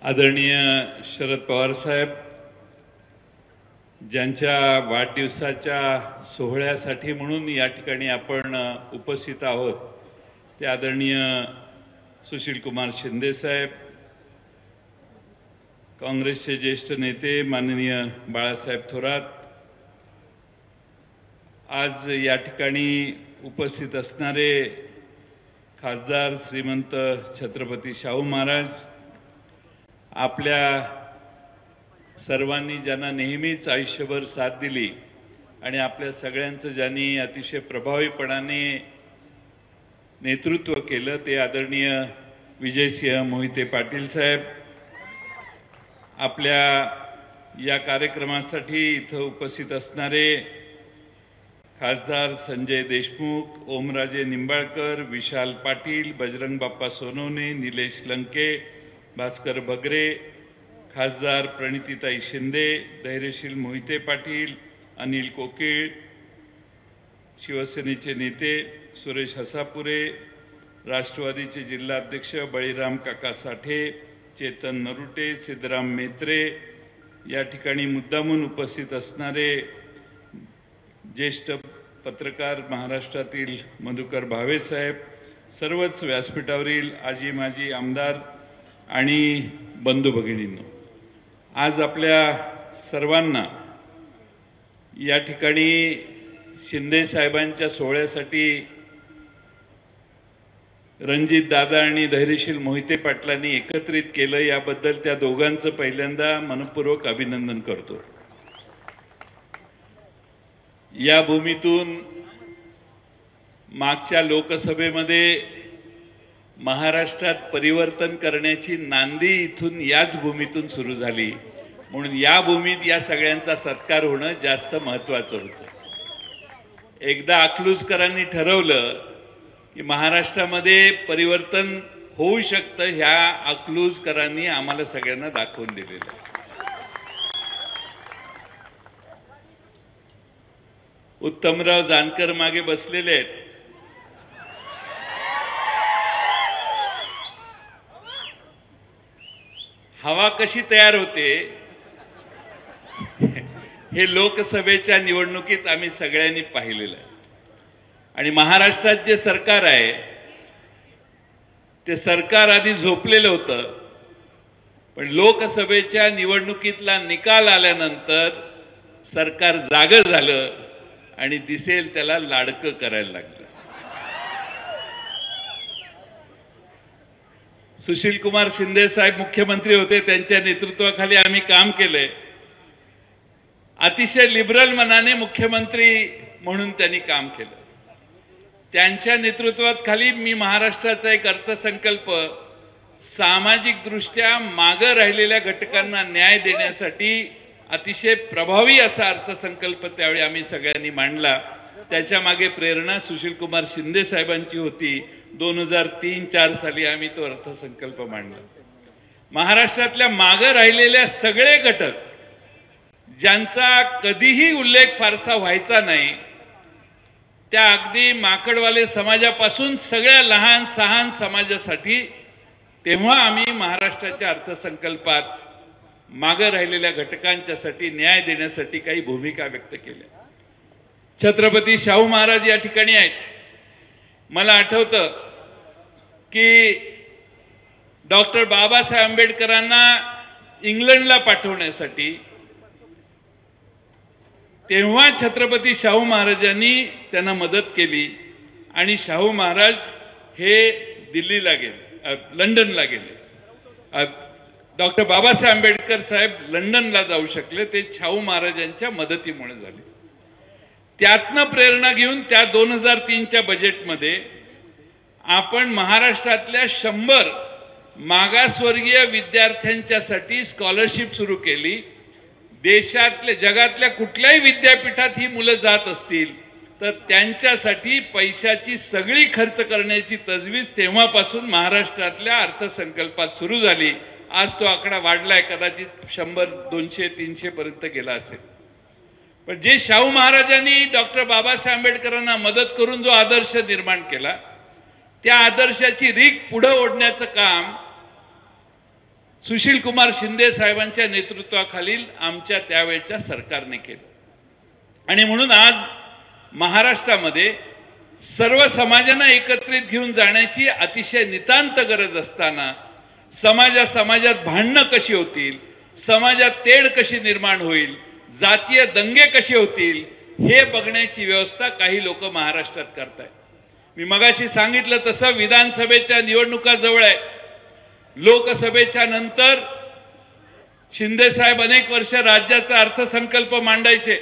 आदरणीय शरद पवार साहेब, ज्यांच्या वाढदिवसाच्या सोहळ्यासाठी म्हणून या ठिकाणी आपण उपस्थित आहोत, ते आदरणीय सुशील कुमार शिंदे साहेब, काँग्रेसचे ज्येष्ठ नेते माननीय बाळासाहेब थोरात, आज या ठिकाणी उपस्थित असणारे खासदार श्रीमंत छत्रपती शाहू महाराज, आपल्या सर्वांनी ज्यांना नेहमीच आयुष्यभर साथ दिली आणि आपल्या सगळ्यांचं ज्यांनी अतिशय प्रभावीपणाने नेतृत्व केलं, ते आदरणीय विजयसिंह मोहिते पाटील साहेब, आपल्या या कार्यक्रमासाठी इथं उपस्थित असणारे खासदार संजय देशमुख, ओमराजे निंबाळकर, विशाल पाटील, बजरंग बाप्पा सोनवणे, निलेश लंके, भास्कर भगरे, खासदार प्रणितीताई शिंदे, धैर्यशील मोहिते पाटील, अनिल कोकीळ, शिवसेनेचे नेते सुरेश हसापुरे, राष्ट्रवादीचे जिल्हाध्यक्ष बळीराम काका साठे, चेतन नरुटे, सिद्धराम मेत्रे, या ठिकाणी मुद्दामून उपस्थित असणारे ज्येष्ठ पत्रकार महाराष्ट्रातील मधुकर भावे साहेब, सर्वच व्यासपीठावरील आजी माजी आमदार आणि बंधू भगिनींनो, आज आपल्या सर्वांना या ठिकाणी शिंदे साहेबांच्या सोहळ्यासाठी रणजित दादा आणि धैर्यशील मोहिते पाटलांनी एकत्रित केलं, याबद्दल त्या दोघांचं पहिल्यांदा मनपूर्वक अभिनंदन करतो। या भूमीतून मागच्या लोकसभेमध्ये महाराष्ट्रात परिवर्तन करण्याची नांदी इथून याच भूमीतून सुरू झाली, म्हणून या भूमीत या सगळ्यांचा सत्कार होणं जास्त महत्त्वाचं होतं। एकदा अकलूजकरांनी ठरवलं की महाराष्ट्रामध्ये परिवर्तन होऊ शकतं, ह्या अकलूजकरांनी आम्हाला सगळ्यांना दाखवून दिलेलं आहे। उत्तमराव जानकर मागे बसलेले आहेत, हवा कशी तयार होते हे लोकसभेच्या निवडणुकीत आम्ही सगळ्यांनी पाहिलेलं आहे। आणि महाराष्ट्रात जे सरकार आहे ते सरकार आधी झोपलेलं होतं, पण लोकसभेच्या निवडणुकीतला निकाल आल्यानंतर सरकार जागं झालं आणि दिसेल त्याला लाडकं करायला लागलं। सुशील कुमार शिंदे साहेब मुख्यमंत्री होते, त्यांच्या नेतृत्वाखाली आम्ही काम केले। अतिशय लिबरल मनाने मुख्यमंत्री म्हणून त्यांनी काम केलं। त्यांच्या नेतृत्वात खाली मी महाराष्ट्राचा एक अर्थसंकल्प सामाजिक दृष्ट्या मागे राहिलेल्या घटकांना न्याय देण्यासाठी अतिशय प्रभावी असा अर्थसंकल्प त्यावेळी आम्ही सगळ्यांनी मांडला। त्याच्या मागे प्रेरणा सुशील कुमार शिंदे साहेबांची होती। 2003-04 साली आम्ही तो अर्थसंकल्प मांडला। महाराष्ट्रातल्या मागे राहिलेल्या सगळे घटक ज्यांचा कधीही उल्लेख फारसा व्हायचा नाही, त्या अगदी माकडवाले समाजापासून सगळ्या लहान सहान समाजासाठी तेव्हा आम्ही महाराष्ट्राच्या अर्थसंकल्पात मागे राहिलेल्या घटकांच्यासाठी न्याय देण्यासाठी काही भूमिका व्यक्त केल्या। छत्रपती शाहू महाराज या ठिकाणी आहेत। मला आठवतं की डॉक्टर बाबासाहेब आंबेडकरांना इंग्लंडला पाठवण्यासाठी तेव्हा छत्रपती शाहू महाराजांनी त्यांना मदत केली आणि शाहू महाराज हे दिल्लीला गेले, लंडनला गेले। डॉक्टर बाबासाहेब आंबेडकर साहेब लंडनला जाऊ शकले, ते शाहू महाराजांच्या मदतीमुळे झाले। त्यातनं प्रेरणा घेऊन त्या 2003च्या बजेटमध्ये आपण महाराष्ट्रातल्या 100 मागासवर्गीय विद्यार्थ्यांच्यासाठी स्कॉलरशिप सुरू केली। देशातल्या जगातल्या कुठल्याही विद्यापीठात ही मुलं जात असतील तर त्यांच्यासाठी पैशाची सगळी खर्च करण्याची तजवीज तेव्हापासून महाराष्ट्रातल्या अर्थसंकल्पात सुरू झाली। आज तो आकडा वाढलाय, कदाचित 100, 200, 300 पर्यंत गेला असेल। पण जे शाहू महाराजांनी डॉक्टर बाबासाहेब आंबेडकरांना मदत करून जो आदर्श निर्माण केला, त्या आदर्शाची रीक पुढे ओढण्याचं काम सुशील कुमार शिंदे साहेबांच्या नेतृत्वाखालील आमच्या त्यावेळच्या सरकारने केलं। आणि म्हणून आज महाराष्ट्रामध्ये सर्व समाजांना एकत्रित घेऊन जाण्याची अतिशय नितांत गरज असताना समाजात भांडणं कशी होतील, समाजात तेढ कशी निर्माण होईल, जातीय दंगे कसे होतील हे बघण्याची व्यवस्था काही लोक महाराष्ट्रात करतायत। मी मगाशी सांगितलं तसं विधानसभेच्या निवडणुका जवळ आहे। लोकसभेच्या नंतर शिंदे साहेब अनेक वर्ष राज्याचा अर्थसंकल्प मांडायचे।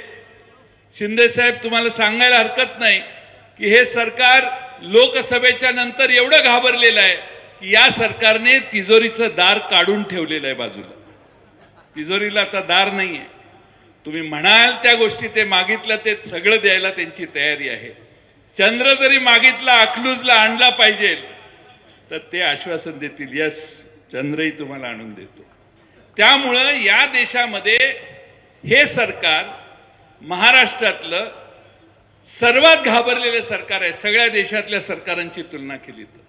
शिंदे साहेब तुम्हाला सांगायला हरकत नाही की हे सरकार लोकसभेच्या नंतर एवढं घाबरलेलं आहे की या सरकारने तिजोरीचं दार काढून ठेवलेलं आहे बाजूला। तिजोरीला आता दार नाहीये। तुम्ही म्हणाल त्या गोष्टी ते मागितलं ते सगळं द्यायला त्यांची तयारी आहे। चंद्र जरी मागितला अकलूजला आणला पाहिजे तर ते आश्वासन देतील, यस चंद्रही तुम्हाला आणून देतो। त्यामुळं या देशामध्ये हे सरकार महाराष्ट्रातलं सर्वात घाबरलेलं सरकार आहे सगळ्या देशातल्या सरकारांची तुलना केली तर।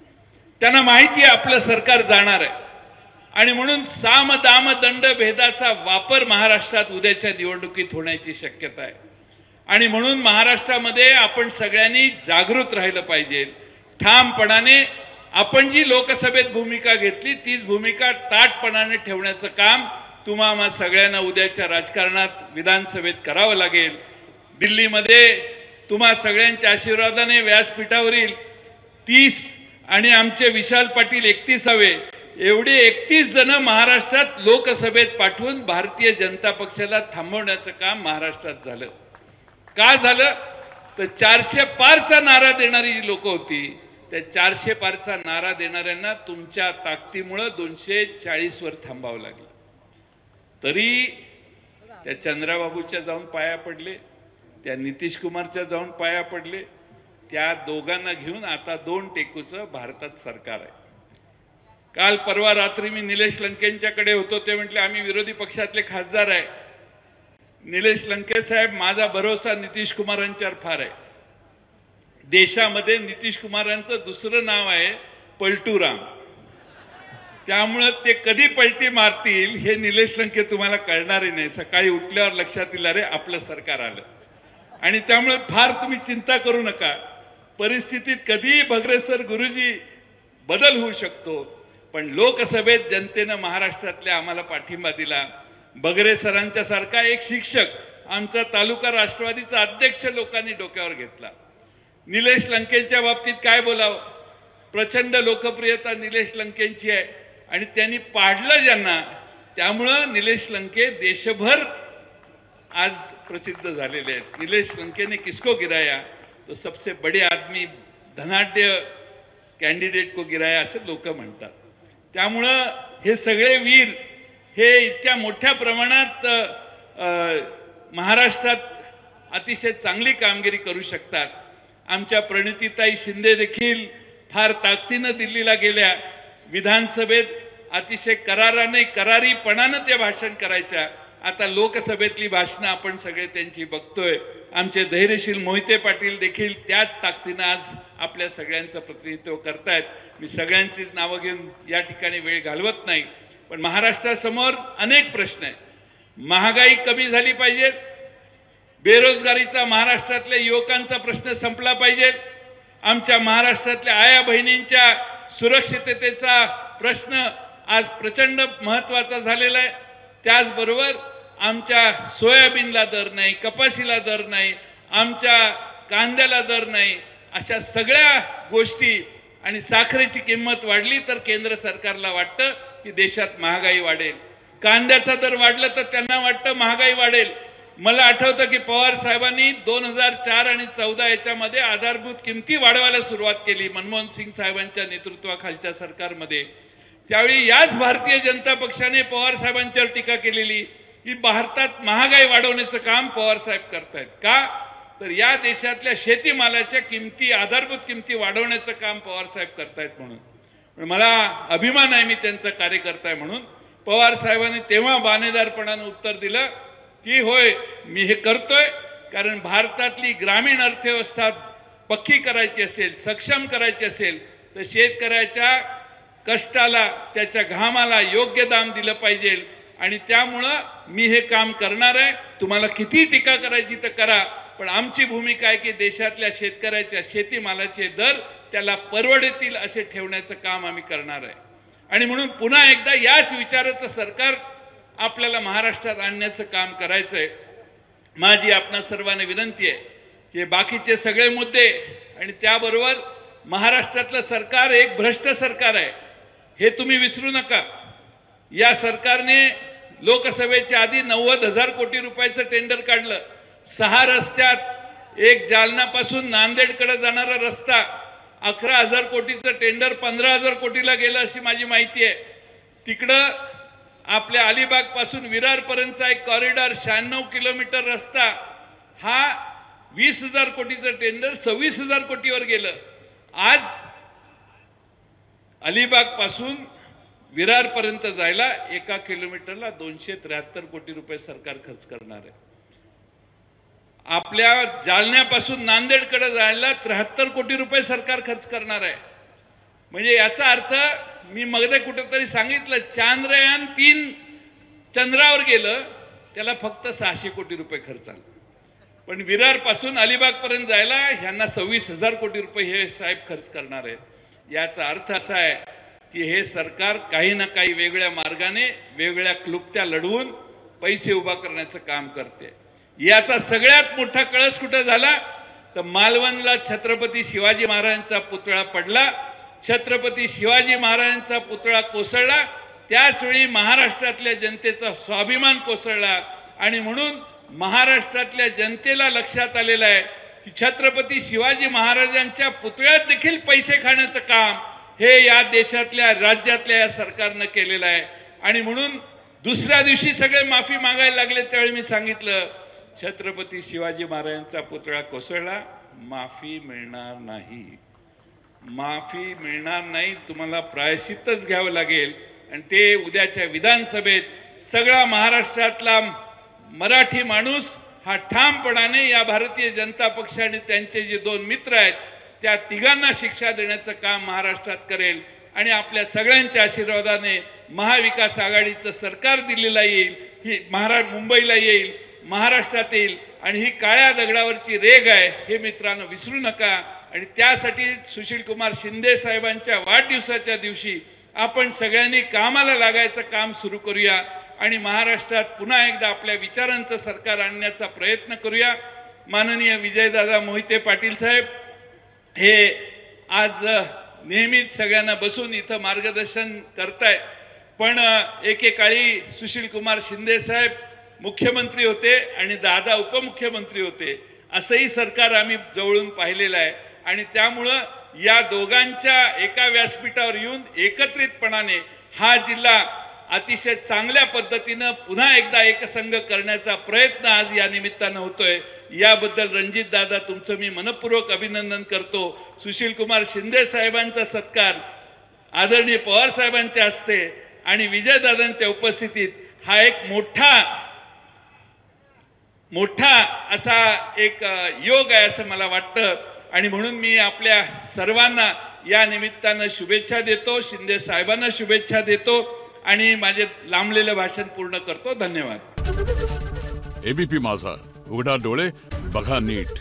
त्यांना माहिती आहे आपलं सरकार जाणार आहे आणि म्हणून साम दाम दंड भेदाचा वापर महाराष्ट्रात उद्याच्या निवडणुकीत होण्याची शक्यता आहे। आणि म्हणून महाराष्ट्रामध्ये आपण सगळ्यांनी जागृत राहिलं पाहिजे। ठामपणाने आपण जी लोकसभेत भूमिका घेतली तीच भूमिका ताठपणाने ठेवण्याचं काम तुम्हा सगळ्यांना उद्याच्या राजकारणात विधानसभेत करावं लागेल। दिल्लीमध्ये तुम्हा सगळ्यांच्या आशीर्वादाने व्यासपीठावरील 30 आणि आमचे विशाल पाटील 31 एवढे 31 जण महाराष्ट्रात लोकसभेत पाठवून भारतीय जनता पक्षाला थांबवण्याचं काम महाराष्ट्रात झालं। का झालं तर 400 पारचा नारा देणारी जी लोक होती त्या 400 पारचा नारा देणाऱ्यांना तुमच्या ताकदीमुळे 240 वर थांबावं लागलं। तरी त्या चंद्राबाबूच्या जाऊन पाया पडले, त्या नितीश कुमारच्या जाऊन पाया पडले। त्या दोघांना घेऊन आता 2 टेकूचं भारतात सरकार आहे। काल परवा रात्री मी निलेश लंकेंच्याकडे होतो, ते म्हटले आम्ही विरोधी पक्षातले खासदार आहे। निलेश लंके साहेब, माझा भरोसा नितीश कुमारांच्यावर फार आहे। देशामध्ये नितीश कुमारांचं दुसरं नाव आहे पलटूराम, त्यामुळे ते कधी पलटी मारतील हे निलेश लंके तुम्हाला कळणारही नाही। सकाळी उठल्यावर लक्षात येईल अरे आपलं सरकार आलं। आणि त्यामुळे फार तुम्ही चिंता करू नका, परिस्थितीत कधी भगरेसर गुरुजी बदल होऊ शकतो। पण लोकसभेत जनतेने महाराष्ट्रातल्या आम्हाला पाठिंबा दिला। बगरे सरांच्या सारखा एक शिक्षक आमचा तालुका राष्ट्रवादीचा अध्यक्ष लोकांनी डोक्यावर घेतला। निलेश लंकेंच्या बाबतीत काय बोलावं, प्रचंड लोकप्रियता निलेश लंकेंची आहे आणि त्यांनी पाडलं ज्यांना, त्यामुळं निलेश लंके देशभर आज प्रसिद्ध झालेले आहेत। निलेश लंके ने किसको गिराया तो सबसे बड़े आदमी धनाढ्य कैंडिडेट को गिराया असं लोक म्हणतात। त्यामुळं हे सगळे वीर हे इतक्या मोठ्या प्रमाणात महाराष्ट्रात अतिशय चांगली कामगिरी करू शकतात। आमच्या प्रणितीताई शिंदे देखील फार ताकदीने दिल्लीला गेल्या। विधानसभेत अतिशय करारीपणाने ते भाषण करायच्या। आता लोकसभेतली भाषणं आपण सगळे त्यांची बघतोय। आमचे धैर्यशील मोहिते पाटील देखील त्याच ताकदीने आज आपल्या सगळ्यांचं प्रतिनिधित्व करतायत। मी सगळ्यांचीच नावं घेऊन या ठिकाणी वेळ घालवत नाही, पण महाराष्ट्रासमोर अनेक प्रश्न आहेत। महागाई कमी झाली पाहिजे, बेरोजगारीचा महाराष्ट्रातल्या युवकांचा प्रश्न संपला पाहिजे, आमच्या महाराष्ट्रातल्या आया बहिणींच्या सुरक्षिततेचा प्रश्न आज प्रचंड महत्त्वाचा झालेला आहे। त्याचबरोबर आमच्या सोयाबीनला दर नाही, कपाशीला दर नाही, आमच्या कांद्याला दर नाही, अशा सगळ्या गोष्टी आणि साखरेची किंमत वाढली तर केंद्र सरकारला वाटतं की देशात महागाई वाढेल। कांद्याचा दर वाढला तर त्यांना वाटतं महागाई वाढेल। मला आठवतं की पवार साहेबांनी 2004 आणि 14 याच्यामध्ये आधारभूत किमती वाढवायला सुरुवात केली मनमोहन सिंग साहेबांच्या नेतृत्वाखालच्या सरकारमध्ये। त्यावेळी याच भारतीय जनता पक्षाने पवार साहेबांच्यावर टीका केलेली की भारतात महागाई वाढवण्याचं काम पवार साहेब करतायत। का तर या देशातल्या शेतीमालाच्या किमती आधारभूत किमती वाढवण्याचं काम पवार साहेब करतायत म्हणून मला अभिमान आहे, मी त्यांचा कार्यकर्ता आहे म्हणून। पवार साहेबांनी तेव्हा बाणेदारपणाने उत्तर दिलं की होय मी हे करतोय कारण भारतातली ग्रामीण अर्थव्यवस्था पक्की करायची असेल, सक्षम करायची असेल तर शेतकऱ्याच्या कष्टाला त्याच्या घामाला योग्य दाम दिलं पाहिजे आणि त्यामुळं मी हे काम करणार आहे। तुम्हाला किती टीका करायची तर करा, पण आमची भूमिका आहे की देशातल्या शेतकऱ्याच्या शेतीमालाचे दर त्याला परवडतील असे ठेवण्याचं काम आम्ही करणार आहे। आणि म्हणून पुन्हा एकदा याच विचाराचं सरकार आपल्याला महाराष्ट्रात आणण्याचं काम करायचं आहे। माझी आपणा सर्वांना विनंती आहे की बाकीचे सगळे मुद्दे आणि त्याबरोबर महाराष्ट्रातलं सरकार एक भ्रष्ट सरकार आहे हे तुम्ही विसरू नका। या सरकारने लोकसभेच्या आधी 90,000 कोटी रुपयाचं टेंडर काढलं। 6 रस्त्यात एक जालनापासून नांदेडकडे जाणारा रस्ता 11,000 कोटीचं टेंडर 15,000 कोटीला गेलं अशी माझी माहिती आहे। तिकडं आपल्या अलिबाग पासून विरार पर्यंतचा एक कॉरिडॉर 96 किलोमीटर रस्ता हा 20,000 कोटीचं टेंडर 26,000 कोटीवर गेलं। आज अलिबाग पासून विरार पर्यंत जायला 1 किलोमीटरला 273 कोटी रुपये सरकार खर्च करणार आहे। आपल्या जालन्यापासून नांदेडकडे जायला 73 कोटी रुपये सरकार खर्च करणार आहे। म्हणजे याचा अर्थ मी मध्ये कुठेतरी सांगितलं चांद्रयान 3 चंद्रावर गेलं त्याला फक्त 600 कोटी रुपये खर्च आला, पण विरार पासून अलिबाग पर्यंत जायला ह्यांना 26,000 कोटी रुपये हे साहेब खर्च करणार आहेत। याचा अर्थ असा आहे की हे सरकार काही ना काही वेगळ्या मार्गाने वेगळ्या क्लुप्त्या लढवून पैसे उभा करण्याचं काम करते। याचा सगळ्यात मोठा कळस कुठं झाला तर मालवणला छत्रपती शिवाजी महाराजांचा पुतळा पडला। छत्रपती शिवाजी महाराजांचा पुतळा कोसळला, त्याच वेळी महाराष्ट्रातल्या जनतेचा स्वाभिमान कोसळला आणि म्हणून महाराष्ट्रातल्या जनतेला लक्षात आलेलं आहे की छत्रपती शिवाजी महाराजांच्या पुतळ्यात देखील पैसे खाण्याचं काम हे या देशातल्या राज्यातल्या या सरकारनं केलेलं आहे। आणि म्हणून दुसऱ्या दिवशी सगळे माफी मागायला लागले, त्यावेळी मी सांगितलं छत्रपती शिवाजी महाराजांचा पुतळा कोसळला, माफी मिळणार नाही, माफी मिळणार नाही, तुम्हाला प्रायश्चित्तच घ्यावं लागेल। आणि ते उद्याच्या विधानसभेत सगळा महाराष्ट्रातला मराठी माणूस हा ठामपणाने या भारतीय जनता पक्ष आणि त्यांचे जे 2 मित्र आहेत त्या तिघांना शिक्षा देण्याचं काम महाराष्ट्रात करेल आणि आपल्या सगळ्यांच्या आशीर्वादाने महाविकास आघाडीचं सरकार दिल्लीला येईल, ही मुंबईला येईल, महाराष्ट्रात येईल आणि ही काळ्या दगडावरची रेग आहे हे मित्रांनो विसरू नका। आणि त्यासाठी सुशीलकुमार शिंदे साहेबांच्या वाढदिवसाच्या दिवशी आपण सगळ्यांनी कामाला लागायचं काम सुरू करूया आणि महाराष्ट्रात पुन्हा एकदा आपल्या विचारांचं सरकार आणण्याचा प्रयत्न करूया। माननीय विजयदादा मोहिते पाटील साहेब हे आज नेहमीच सगळ्यांना बसून इथं मार्गदर्शन करतायत, पण एकेकाळी सुशीलकुमार शिंदे साहेब मुख्यमंत्री होते आणि दादा उपमुख्यमंत्री होते, असंही सरकार आम्ही जवळून पाहिलेलं आहे। आणि त्यामुळं या दोघांच्या एका व्यासपीठावर येऊन एकत्रितपणाने हा जिल्हा अतिशय चांगल्या पद्धतीनं पुन्हा एकदा एकसंघ करण्याचा प्रयत्न आज या निमित्तानं होतोय। याबद्दल रणजित दादा तुमचं मी मनपूर्वक अभिनंदन करतो। सुशीलकुमार शिंदे साहेबांचा सत्कार आदरणीय पवार साहेबांच्या हस्ते आणि विजयदादांच्या उपस्थितीत हा एक मोठा असा एक योग आहे असं मला वाटतं आणि म्हणून मी आपल्या सर्वांना या निमित्तानं शुभेच्छा देतो, शिंदे साहेबांना शुभेच्छा देतो आणि माझे लांबलेलं भाषण पूर्ण करतो। धन्यवाद। एबीपी माझा, उघडा डोळे बघा नीट।